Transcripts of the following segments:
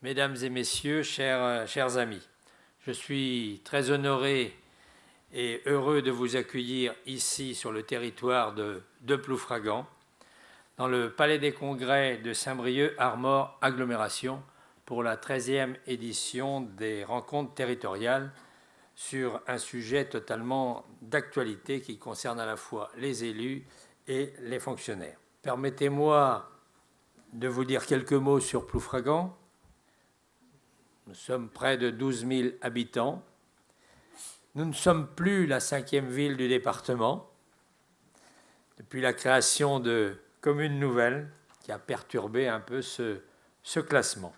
Mesdames et messieurs, chers amis, je suis très honoré et heureux de vous accueillir ici sur le territoire de Ploufragan, dans le Palais des Congrès de Saint-Brieuc-Armor Agglomération, pour la 13e édition des rencontres territoriales sur un sujet totalement d'actualité qui concerne à la fois les élus et les fonctionnaires. Permettez-moi de vous dire quelques mots sur Ploufragan. Nous sommes près de 12 000 habitants. Nous ne sommes plus la 5e ville du département, depuis la création de communes nouvelles qui a perturbé un peu ce classement.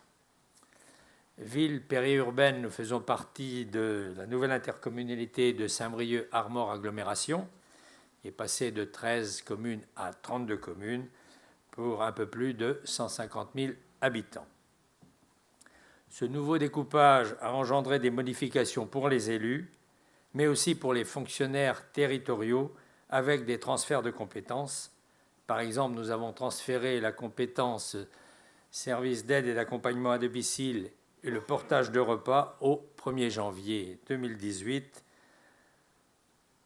Ville périurbaine, nous faisons partie de la nouvelle intercommunalité de Saint-Brieuc-Armor Agglomération, qui est passée de 13 communes à 32 communes pour un peu plus de 150 000 habitants. Ce nouveau découpage a engendré des modifications pour les élus, mais aussi pour les fonctionnaires territoriaux avec des transferts de compétences. Par exemple, nous avons transféré la compétence service d'aide et d'accompagnement à domicile et le portage de repas au 1er janvier 2018,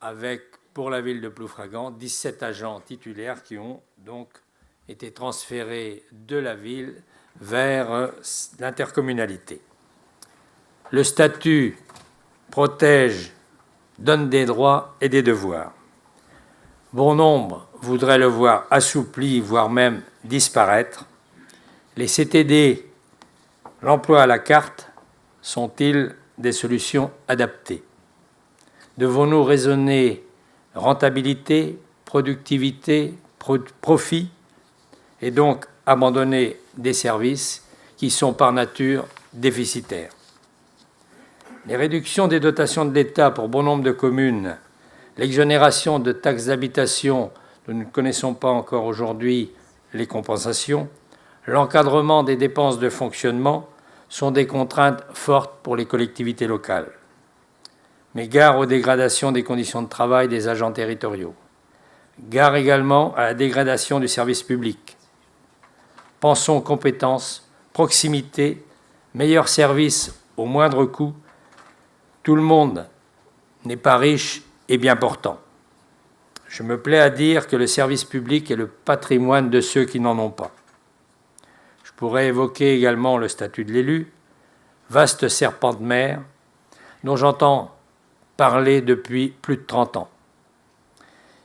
avec, pour la ville de Ploufragan, 17 agents titulaires qui ont donc été transférés de la ville vers l'intercommunalité. Le statut protège, donne des droits et des devoirs. Bon nombre voudraient le voir assoupli, voire même disparaître. Les CTD, l'emploi à la carte, sont-ils des solutions adaptées? Devons-nous raisonner rentabilité, productivité, profit, et donc abandonner des services qui sont par nature déficitaires? Les réductions des dotations de l'État pour bon nombre de communes, l'exonération de taxes d'habitation, nous ne connaissons pas encore aujourd'hui les compensations, l'encadrement des dépenses de fonctionnement sont des contraintes fortes pour les collectivités locales. Mais gare aux dégradations des conditions de travail des agents territoriaux. Gare également à la dégradation du service public. Pensons compétences, proximité, meilleur service au moindre coût. Tout le monde n'est pas riche et bien portant. Je me plais à dire que le service public est le patrimoine de ceux qui n'en ont pas. Je pourrais évoquer également le statut de l'élu, vaste serpent de mer, dont j'entends parler depuis plus de 30 ans.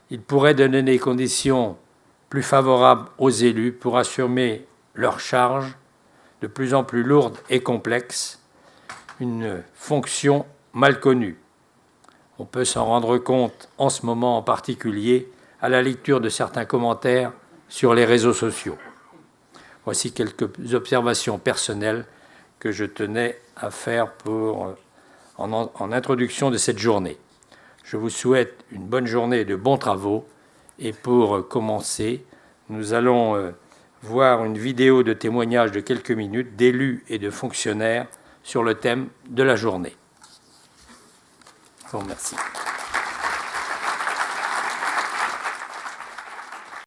Il pourrait donner des conditions plus favorables aux élus pour assumer leurs charges de plus en plus lourdes et complexes, une fonction mal connue. On peut s'en rendre compte en ce moment en particulier à la lecture de certains commentaires sur les réseaux sociaux. Voici quelques observations personnelles que je tenais à faire en introduction de cette journée. Je vous souhaite une bonne journée et de bons travaux. Et pour commencer, nous allons voir une vidéo de témoignage de quelques minutes d'élus et de fonctionnaires sur le thème de la journée. Je vous remercie.